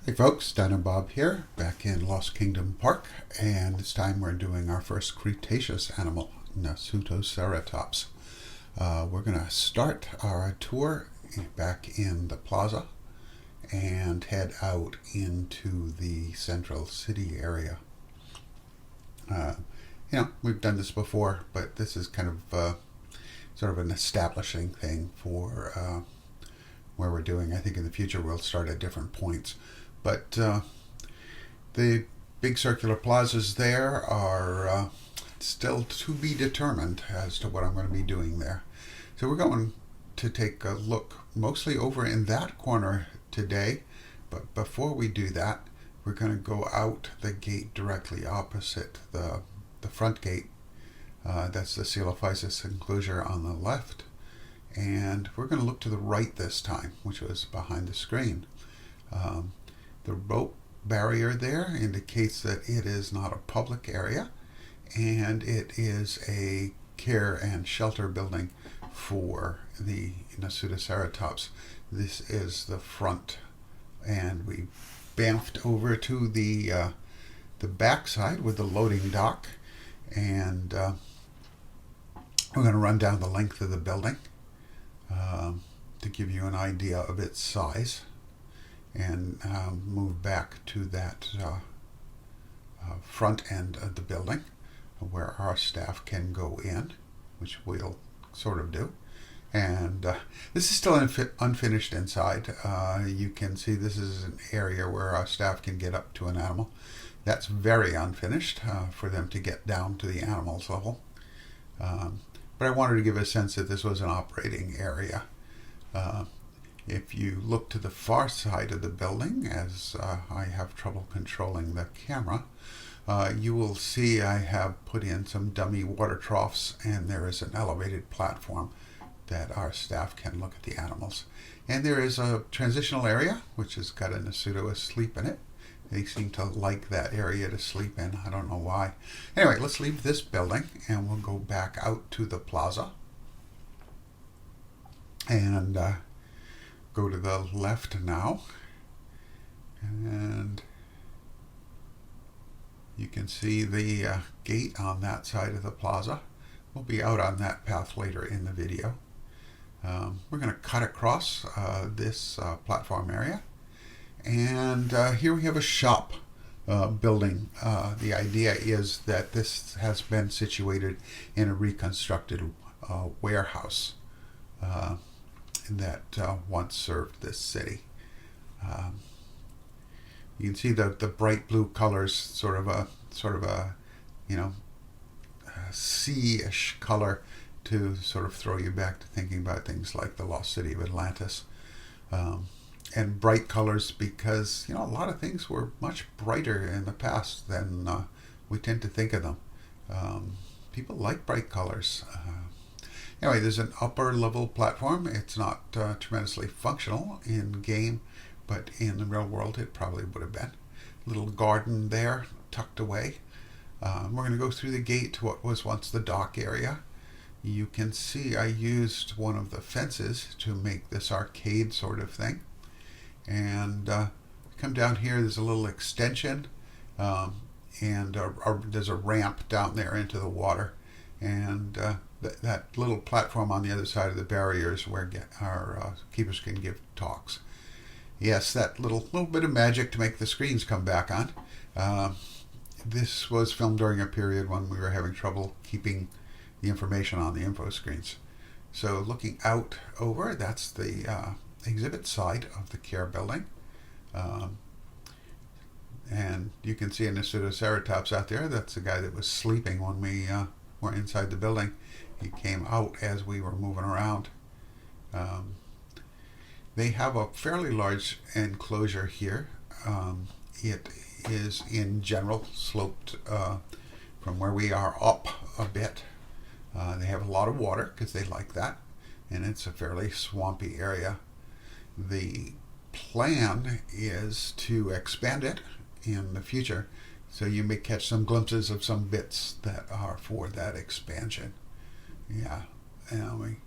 Hey folks, Dino Bob here, back in Lost Kingdom Park, and this time we're doing our first Cretaceous animal, Nasutoceratops. We're going to start our tour back in the plaza and head out into the central city area. We've done this before, but this is kind of sort of an establishing thing for where we're doing. I think in the future we'll start at different points. But the big circular plazas there are still to be determined as to what I'm going to be doing there. So we're going to take a look mostly over in that corner today. But before we do that, we're going to go out the gate directly opposite the front gate. That's the Coelophysis enclosure on the left. And we're going to look to the right this time, which was behind the screen. The rope barrier there indicates that it is not a public area, and it is a care and shelter building for the Nasutoceratops. This is the front, and we bamfed over to the backside with the loading dock, and we're going to run down the length of the building to give you an idea of its size. And move back to that front end of the building where our staff can go in, which we'll sort of do. And this is still unfinished inside. You can see this is an area where our staff can get up to an animal. That's very unfinished for them to get down to the animal's level. But I wanted to give a sense that this was an operating area. If you look to the far side of the building, as I have trouble controlling the camera, you will see I have put in some dummy water troughs, and there is an elevated platform that our staff can look at the animals. And there is a transitional area, which has got a Nasuto asleep in it. They seem to like that area to sleep in. I don't know why. Anyway, let's leave this building, and we'll go back out to the plaza. And go to the left now, and you can see the gate on that side of the plaza. We'll be out on that path later in the video. We're going to cut across this platform area, and here we have a shop building. The idea is that this has been situated in a reconstructed warehouse that once served this city. You can see the bright blue colors, sort of a sea-ish color to sort of throw you back to thinking about things like the lost city of Atlantis. And bright colors because a lot of things were much brighter in the past than we tend to think of them. People like bright colors. Anyway, there's an upper level platform. It's not tremendously functional in game, but in the real world it probably would have been. Little garden there tucked away. We're going to go through the gate to what was once the dock area. You can see I used one of the fences to make this arcade sort of thing. And come down here, there's a little extension, and there's a ramp down there into the water. And that little platform on the other side of the barrier is where our keepers can give talks. Yes, that little bit of magic to make the screens come back on. This was filmed during a period when we were having trouble keeping the information on the info screens. So looking out over, that's the exhibit side of the care building. And you can see a Nasutoceratops out there. That's the guy that was sleeping when we were inside the building. He came out as we were moving around. They have a fairly large enclosure here. It is in general sloped from where we are up a bit. They have a lot of water because they like that, and it's a fairly swampy area. The plan is to expand it in the future, so you may catch some glimpses of some bits that are for that expansion. Yeah, and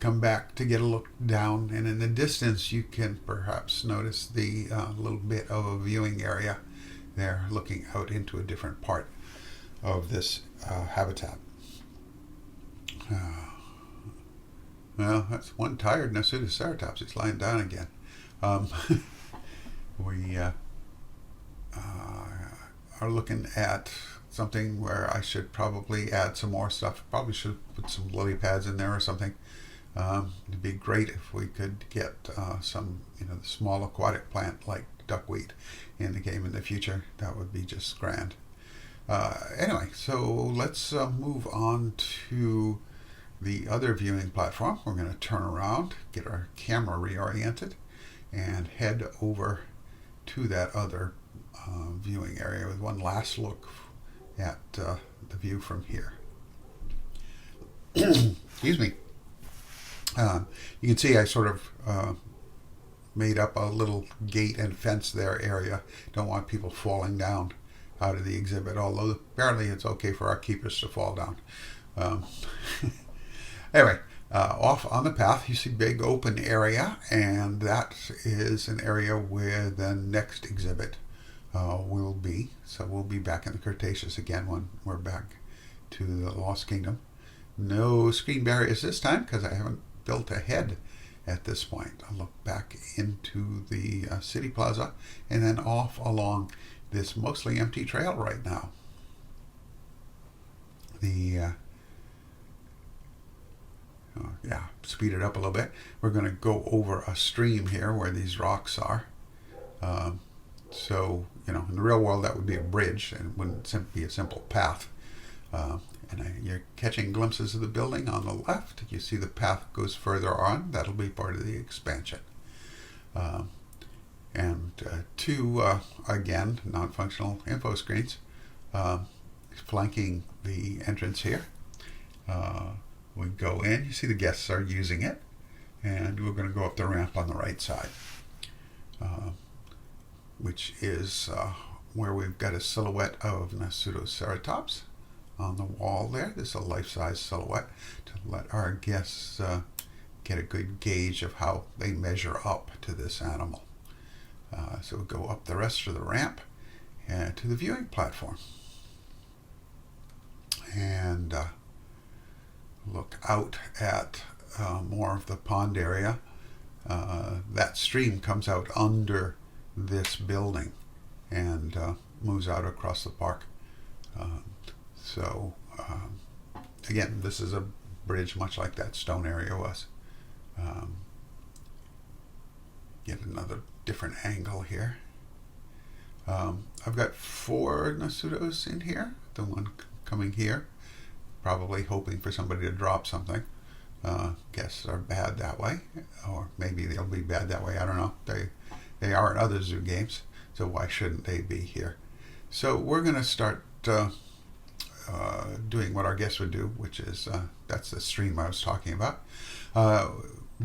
come back to get a look down, and in the distance you can perhaps notice the little bit of a viewing area there looking out into a different part of this habitat. Well, that's one tired Nasutoceratops. He's lying down again. We are looking at something where I should probably add some more stuff. Probably should put some lily pads in there or something. It'd be great if we could get some, the small aquatic plant like duckweed in the game in the future. That would be just grand. Anyway, so let's move on to the other viewing platform. We're going to turn around, get our camera reoriented, and head over to that other viewing area with one last look at the view from here. Excuse me. You can see I sort of made up a little gate and fence there area. Don't want people falling down out of the exhibit, although apparently it's okay for our keepers to fall down. Anyway, off on the path you see big open area, and that is an area where the next exhibit will be. So we'll be back in the Cretaceous again when we're back to the Lost Kingdom. No screen barriers this time because I haven't built ahead at this point. I'll look back into the city plaza and then off along this mostly empty trail right now. Speed it up a little bit. We're going to go over a stream here where these rocks are. So, in the real world that would be a bridge and it wouldn't be a simple path. You're catching glimpses of the building on the left. You see the path goes further on. That'll be part of the expansion. Two, again, non-functional info screens flanking the entrance here. We go in. You see the guests are using it. And we're going to go up the ramp on the right side, which is where we've got a silhouette of Nasutoceratops on the wall there. This is a life-size silhouette to let our guests get a good gauge of how they measure up to this animal. So we'll go up the rest of the ramp and to the viewing platform and look out at more of the pond area. That stream comes out under this building and moves out across the park. Again, this is a bridge much like that stone area was. Get another different angle here. I've got 4 Nasutos in here. The one coming here, probably hoping for somebody to drop something. Guests are bad that way, or maybe they'll be bad that way. I don't know. They are in other zoo games, so why shouldn't they be here? So we're going to start doing what our guests would do, which is that's the stream I was talking about,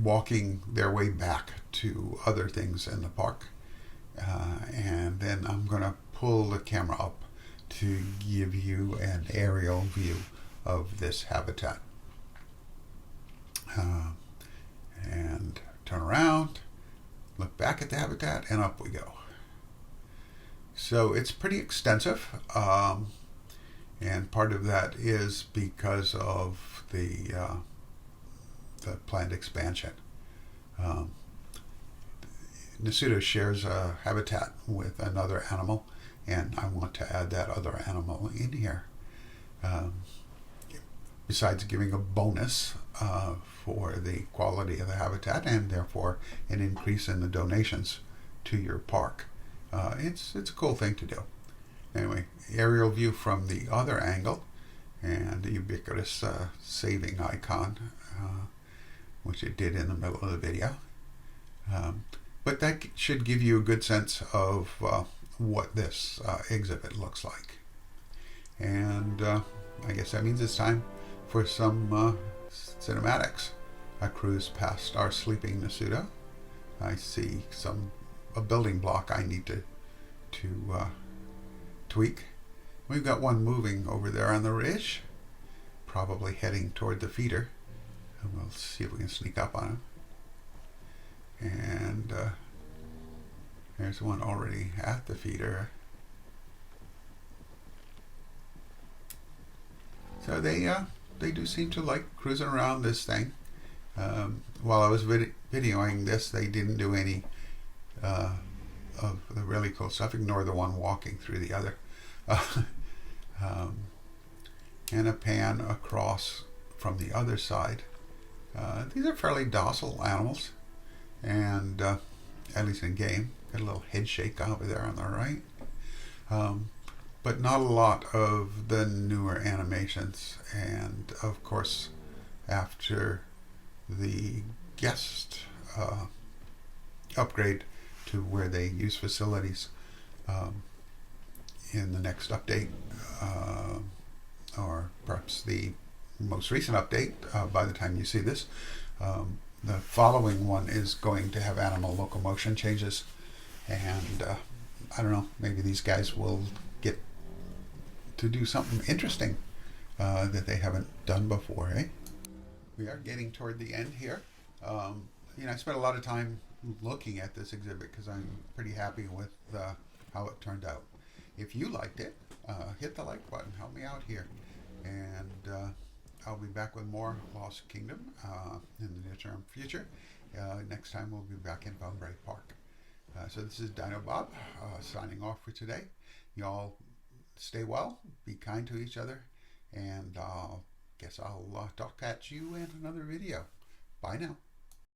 walking their way back to other things in the park, and then I'm going to pull the camera up to give you an aerial view of this habitat. And turn around, look back at the habitat, and up we go. So it's pretty extensive, and part of that is because of the planned expansion. Nasuto shares a habitat with another animal, and I want to add that other animal in here. Besides giving a bonus for the quality of the habitat and therefore an increase in the donations to your park. It's a cool thing to do. Anyway, aerial view from the other angle and the ubiquitous saving icon, which it did in the middle of the video. But that should give you a good sense of what this exhibit looks like. And I guess that means it's time for some cinematics. I cruise past our sleeping Nasuto. I see a building block I need to tweak. We've got one moving over there on the ridge, probably heading toward the feeder. And we'll see if we can sneak up on him. And there's one already at the feeder. So they do seem to like cruising around this thing. While I was videoing this, they didn't do any of the really cool stuff. Ignore the one walking through the other. And a pan across from the other side. These are fairly docile animals, and at least in game. Got a little head shake over there on the right. But not a lot of the newer animations. And of course, after the guest upgrade to where they use facilities in the next update, or perhaps the most recent update by the time you see this, the following one is going to have animal locomotion changes, and I don't know, maybe these guys will get to do something interesting that they haven't done before, eh? We are getting toward the end here. I spent a lot of time looking at this exhibit because I'm pretty happy with how it turned out. If you liked it, hit the like button, help me out here, and I'll be back with more Lost Kingdom in the near-term future. Next time we'll be back in Bunbury Park. So this is Dino Bob signing off for today. Y'all stay well, be kind to each other, and guess I'll talk at you in another video. Bye now.